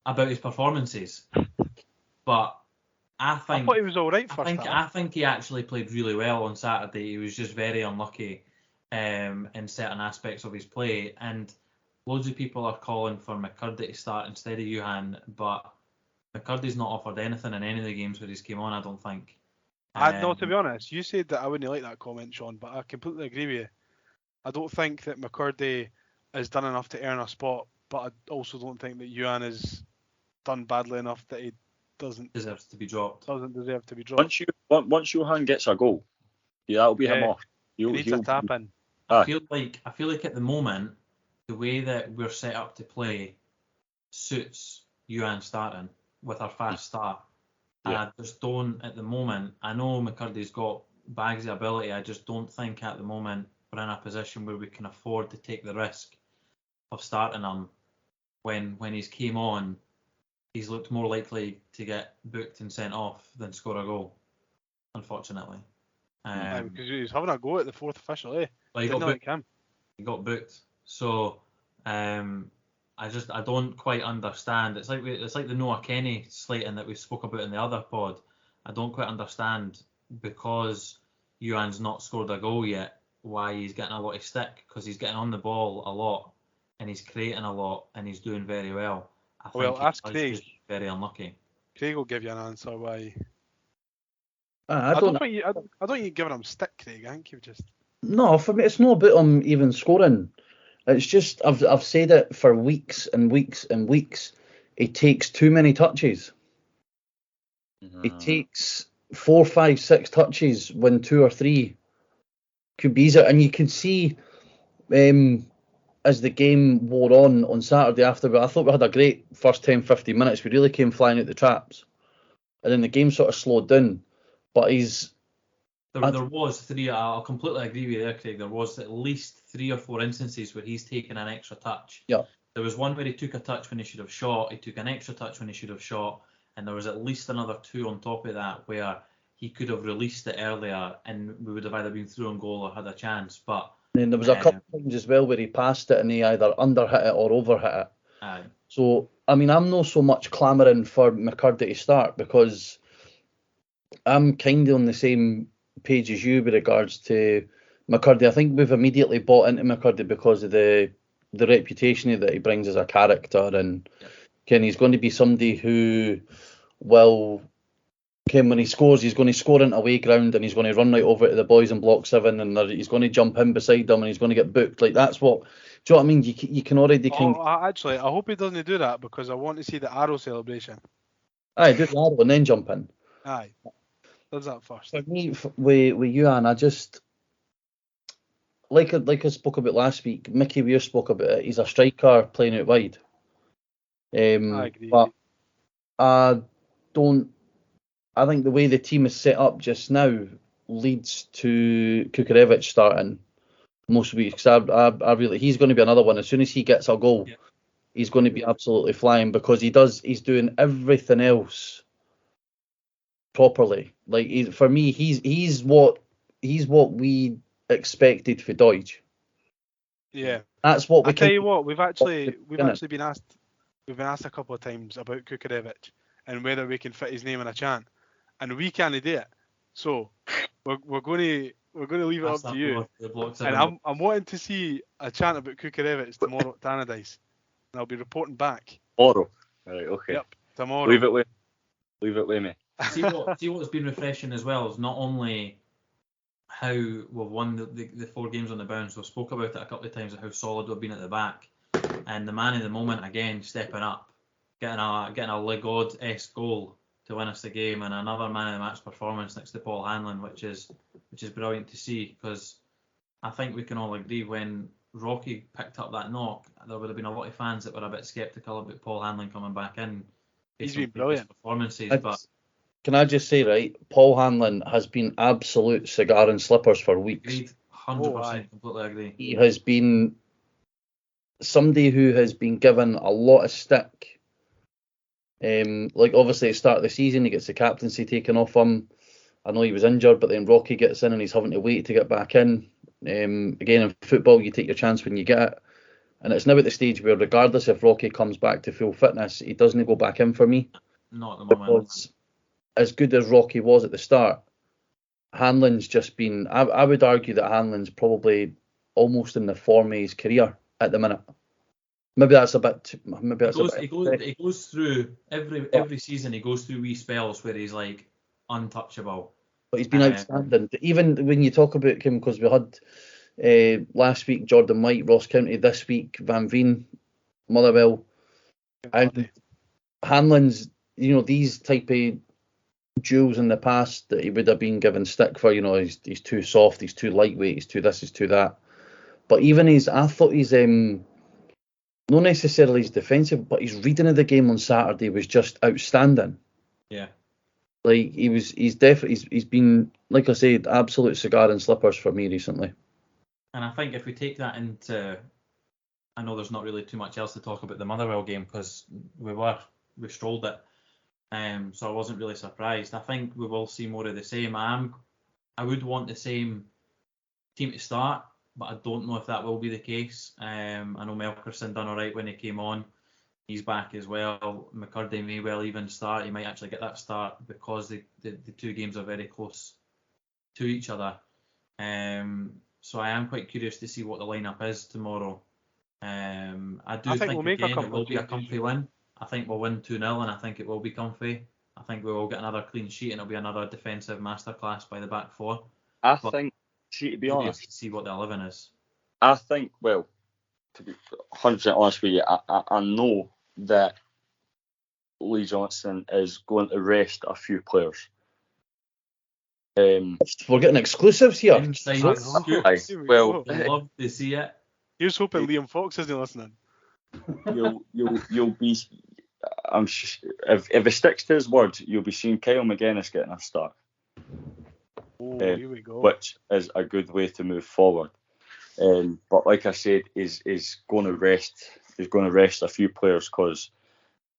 About his performances, but I thought he was all right first half. I think he actually played really well on Saturday. He was just very unlucky in certain aspects of his play, and loads of people are calling for McCurdy to start instead of Johan, but McCurdy's not offered anything in any of the games where he's came on, I don't think. No, to be honest, you said that I wouldn't like that comment, Shaun, but I completely agree with you. I don't think that McCurdy has done enough to earn a spot, but I also don't think that Johan has done badly enough that he deserves to be dropped. Doesn't deserve to be dropped. Once Johan gets a goal, that'll be him off. He needs a tap in. I feel like at the moment the way that we're set up to play suits Johan starting with our fast start. And I just don't at the moment. I know McCurdy's got bags of ability. I just don't think at the moment we're in a position where we can afford to take the risk of starting him. When he's came on, he's looked more likely to get booked and sent off than score a goal, unfortunately. Because he was having a go at the fourth official, eh? Well, he got booked. So I don't quite understand. It's like the Noah Kenny slating that we spoke about in the other pod. I don't quite understand, because Johan's not scored a goal yet, why he's getting a lot of stick, because he's getting on the ball a lot and he's creating a lot and he's doing very well. I think ask Craig. Just very unlucky. Craig will give you an answer why. I don't think you're giving him stick, Craig. I think you've just. No, for me, it's not about him even scoring. It's just I've said it for weeks and weeks and weeks. He takes too many touches. He takes 4, 5, 6 touches when 2 or 3 could be easier. And you can see as the game wore on Saturday after, I thought we had a great first 10, 15 minutes. We really came flying out the traps. And then the game sort of slowed down. But There was 3. I'll completely agree with you there, Craig. There was at least 3 or 4 instances where he's taken an extra touch. Yeah. There was one where he took a touch when he should have shot. He took an extra touch when he should have shot. And there was at least another 2 on top of that where he could have released it earlier and we would have either been through on goal or had a chance. But then there was a couple of times as well where he passed it and he either under hit it or over hit it. Aye. So, I mean, I'm not so much clamouring for McCurdy to start because I'm kind of on the same page as you with regards to McCurdy. I think we've immediately bought into McCurdy because of the reputation that he brings as a character, and he's going to be somebody who will, when he scores, he's going to score into away ground and he's going to run right over to the boys in block 7 and he's going to jump in beside them and he's going to get booked. Like, that's what, do you know what I mean? You can already kind of... Actually, I hope he doesn't do that because I want to see the arrow celebration. Aye, do the arrow and then jump in. Aye. Does that first. For me, with you, Anne, I just... Like I spoke about last week, Mickey Weir spoke about it. He's a striker playing out wide. I agree. But I think the way the team is set up just now leads to Kukarevic starting most weeks. I really, he's going to be another one. As soon as he gets a goal, he's going to be absolutely flying because he's doing everything else properly. Like, for me, he's what we expected for Deutsch. Yeah, that's what we. I tell you what, we've actually been asked. We've been asked a couple of times about Kukarevic and whether we can fit his name in a chant, and we can't do it. So we're going to leave it up to you. And I'm wanting to see a chant about Kukarevic tomorrow at Tannadice, and I'll be reporting back. Tomorrow, right? Okay. Yep, tomorrow. Leave it with me. See what's been refreshing as well is not only how we've won the 4 games on the bounce. We've spoke about it a couple of times, how solid we've been at the back, and the man in the moment again stepping up, getting a Legod-esque goal to win us the game, and another man of the match performance next to Paul Hanlon, which is brilliant to see, because I think we can all agree when Rocky picked up that knock, there would have been a lot of fans that were a bit sceptical about Paul Hanlon coming back in. He's been brilliant. Performances, but can I just say, right, Paul Hanlon has been absolute cigar and slippers for weeks. Agreed, 100%, completely agree. He has been somebody who has been given a lot of stick. Like, obviously at the start of the season, he gets the captaincy taken off him. I know he was injured, but then Rocky gets in and he's having to wait to get back in. Again, in football, you take your chance when you get it. And it's now at the stage where, regardless if Rocky comes back to full fitness, he doesn't go back in for me. Not at the moment. Because as good as Rocky was at the start, Hanlon's just been... I would argue that Hanlon's probably almost in the form of his career at the minute. Maybe that's a bit... He goes through every season. He goes through wee spells where he's like untouchable. But he's been outstanding. Even when you talk about him, because we had last week Jordan White, Ross County, this week Van Veen, Motherwell, and Hanlon's, these type of duels in the past that he would have been given stick for, he's too soft, he's too lightweight, he's too this, he's too that. But even I thought he's not necessarily his defensive, but his reading of the game on Saturday was just outstanding. Yeah. Like, he's been, like I said, absolute cigar and slippers for me recently. And I think if we take that into, I know there's not really too much else to talk about the Motherwell game because we strolled it, so I wasn't really surprised. I think we will see more of the same. I would want the same team to start, but I don't know if that will be the case. I know Melkerson done all right when he came on. He's back as well. McCurdy may well even start. He might actually get that start because the 2 games are very close to each other. So I am quite curious to see what the lineup is tomorrow. I think it will be a comfy win. I think we'll win 2-0 and I think it will be comfy. I think we will get another clean sheet and it'll be another defensive masterclass by the back 4. To be honest, see what the 11 is. I think, well, to be 100% honest with you, I know that Lee Johnson is going to rest a few players. We're getting exclusives here. Inside I scoop. know. Aye, Here we well, go. I'd love to see it. Here's hoping Liam Fox isn't listening. you'll be. If he sticks to his word, you'll be seeing Kyle McGuinness getting a start, Oh, here we go. which is a good way to move forward. But like I said, is going to rest. He's going to rest a few players because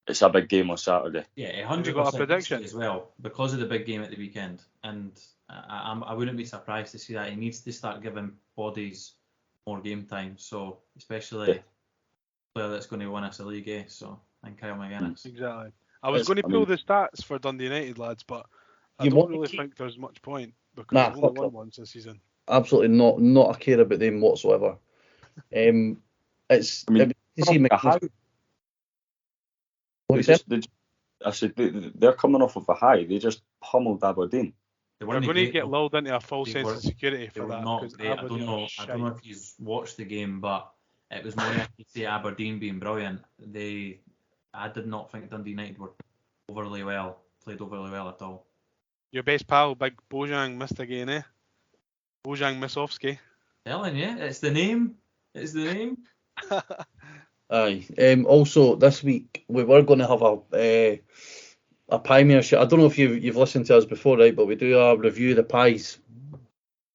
it's a big game on Saturday. Yeah, Have you got a 100% prediction? as well because of the big game at the weekend, and I wouldn't be surprised to see that he needs to start giving bodies more game time. So especially Yeah. player that's going to win us the league, so and Kyle McGuinness. Exactly. I was going to pull the stats for Dundee United, lads, but I You don't want to really keep- think there's much point because Nah, we've only fuck won off. once this season. Absolutely not a care about them whatsoever. It's I mean, to see McGuinness. What you said? I said they're coming off of a high. They just pummeled Aberdeen. They We're weren't going to great, get though. lulled into a false They sense were- of security They for were that. not 'Cause great. I don't Aberdeen know. are I don't know shite. if you've watched the game, but it was more nice to see Aberdeen being brilliant. I did not think Dundee United were played overly well at all. Your best pal, Big Bojang, missed again, eh? Bojang Misovsky. Telling you, it's the name. It's the name. Aye. Also, this week we were going to have a pioneer shit. I don't know if you've listened to us before, right? But we do a review of the pies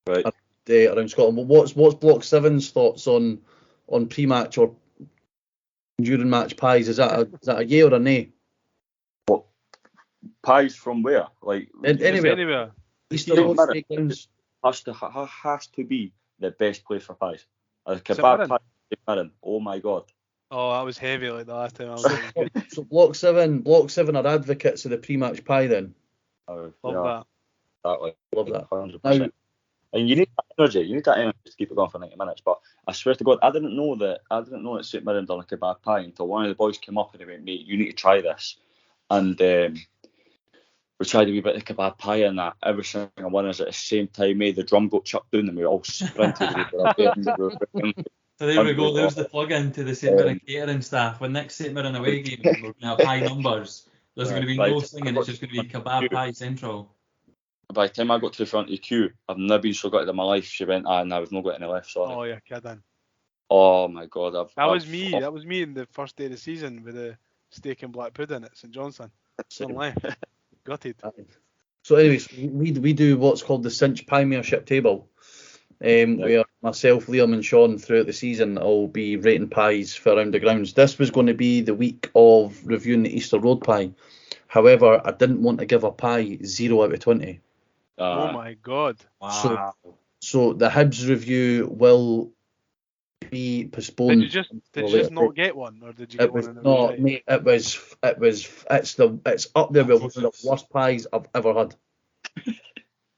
Right. around Scotland. But what's Block 7's thoughts on pre-match or during match pies? Is that a yay or a nay? Pies from where? Like Anywhere. Anywhere. Easter St. Road, Mirren. Steakhouse. has to be the best place for pies. A St. kebab Mirren? pie, St. Mirren. Oh my god. Oh, that was heavy like the last time I was there. It was good. So Block 7 are advocates of the pre-match pie then. Oh, Love that. exactly. Love that. 100%. Now, And you need that energy. You need that energy to keep it going for 90 minutes. But I swear to God, I didn't know that St. Mirren done a kebab pie until one of the boys came up and he went, "Mate, you need to try this." And we tried a wee bit of kebab pie and that. Every single one is at the same time. Made the drum got chucked down and we all sprinted. So there we go. There's the plug-in to the St Mirren catering staff. When next St Mirren away game, we're going to have high numbers. There's going to be no singing. It's just going to be kebab pie central. By the time I got to the front of the queue, I've never been so gutted in my life. She went, no, we've not got any left, sorry. Oh, you're kidding. Oh my God. That was me in the first day of the season with the steak and black pudding at St Johnstone. None left. Gutted. So anyways, we do what's called the Cinch Premiership table, where myself, Liam and Shaun throughout the season will be rating pies for around the grounds. This was going to be the week of reviewing the Easter Road pie. However, I didn't want to give a pie 0 out of 20. Oh my God. Wow. So the Hibs review will be postponed. Did you just not get one, or did you get It was one? not, mate. It's up there with one of the worst pies I've ever had.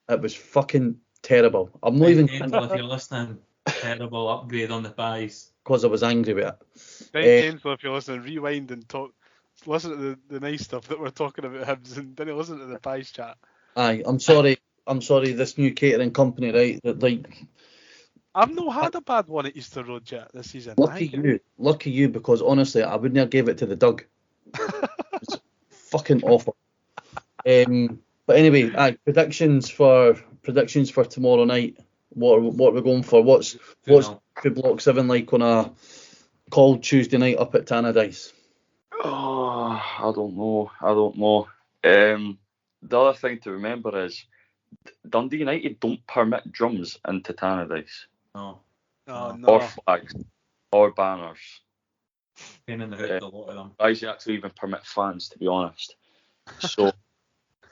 It was fucking terrible. I'm not even Angel, if you're listening, terrible upgrade on the pies. because I was angry with it. Ben Chancellor, if you're listening, rewind and talk. Listen to the nice stuff that we're talking about Hibs, and didn't listen to the pies chat. Aye, I'm sorry. This new catering company, right? That I've not had a bad one at Easter Road yet this season. lucky you, because honestly, I wouldn't have gave it to the Doug. It's fucking awful. But anyway, predictions for tomorrow night. What are we going for? What's the Block 7 like on a cold Tuesday night up at Tannadice? Oh, I don't know. The other thing to remember is Dundee United don't permit drums into Tannadice. No. Oh, no. Or flags. Or banners. Pain in the hood, a lot of them. Guys actually even permit fans, to be honest. So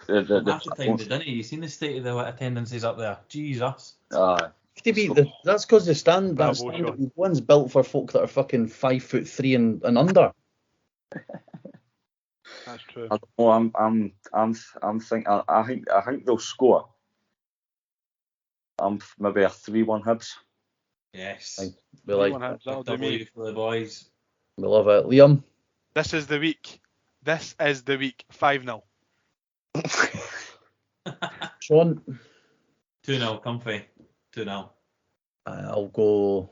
Half the time they didn't. You seen the state of the attendances up there? Jesus. That's because the stand one's built for folk that are fucking 5'3" and under. That's true. I don't know, I'm thinking. I think they'll score. Maybe a 3-1 Hibs. Yes. We like Hibs, that'll do me. For the boys. We love it, Liam. This is the week. 5-0. Shaun. 2-0, comfy. 2-0. I'll go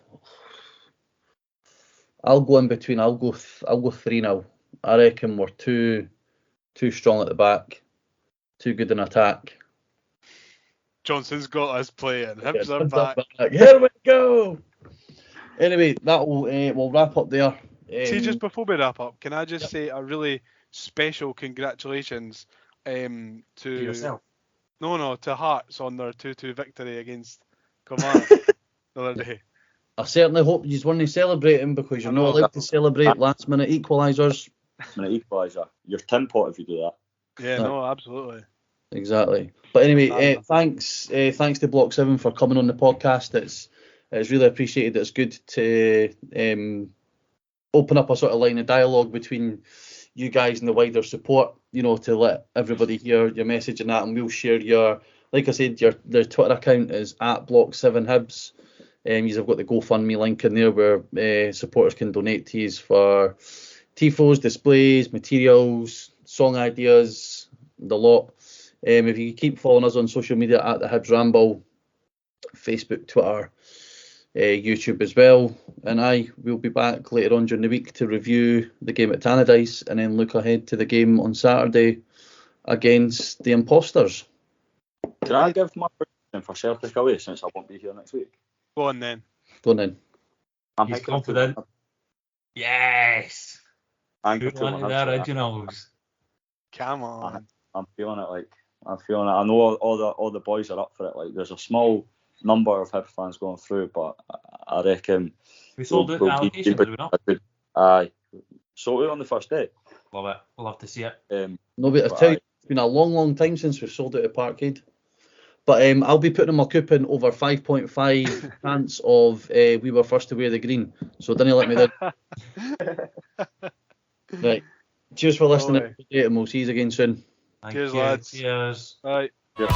I'll go in between. I'll go 3-0. I reckon we're too strong at the back, too good in attack. Johnson's got us playing. Hibs are back. Here we go. Anyway, we'll wrap up there. See, just before we wrap up, can I just say a really special congratulations to yourself? No, to Hearts on their 2-2 victory against Kilmarnock the other day. I certainly hope you want to celebrate him, because you're not allowed to celebrate last minute equalisers. You're tin pot if you do that. Yeah, no, absolutely. Exactly. But anyway, thanks to Block 7 for coming on the podcast. It's really appreciated. It's good to open up a sort of line of dialogue between you guys and the wider support, to let everybody hear your message and that, and we'll share like I said, the Twitter account is @Block7Hibs. You've got the GoFundMe link in there where supporters can donate to you for tifos, displays, materials, song ideas, the lot. If you keep following us on social media at the Hibs Ramble, Facebook, Twitter, YouTube as well, and I will be back later on during the week to review the game at Tannadice and then look ahead to the game on Saturday against the Imposters. Can I give my prediction for Celtic away, since I won't be here next week? Go on then. He's confident. Yes. I'm Put one of the originals. Come on. I'm feeling it. I know all the boys are up for it. Like, there's a small number of Hibs fans going through, but I reckon we sold out the allocation, did we not? Aye, sold out on the first day. Love it. We'll have to see it. No, but I tell you, it's been a long time since we've sold out at Parkhead. But I'll be putting my coupon over 5.5 chance of we were first to wear the green. So don't let me down. Right. Cheers for listening, and we'll see you again soon. Cheers, lads. Cheers. Bye. Yep.